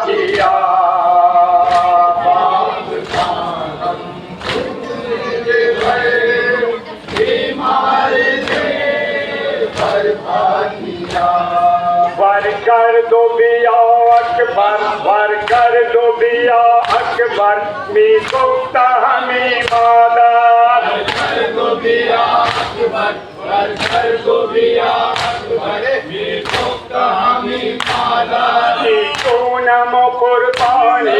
किया वर कर दो बिया अकबर वर कर दो बिया अकबर मी गुप्ता हमी मादा कर दो बिया अकबर वर कर दो बिया अकबर मी गुप्ता हमी मादा तू नमो कुर्बानी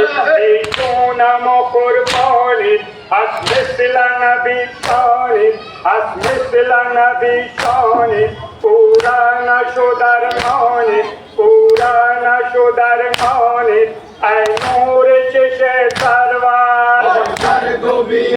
तू नमो कुर्बानी हस्मिल नबी शानी हस्मिल नबी शानी पुराना शुदर मानी पुराना शुदर मानी ऐ नूर चिशे सरवार कर दो बिया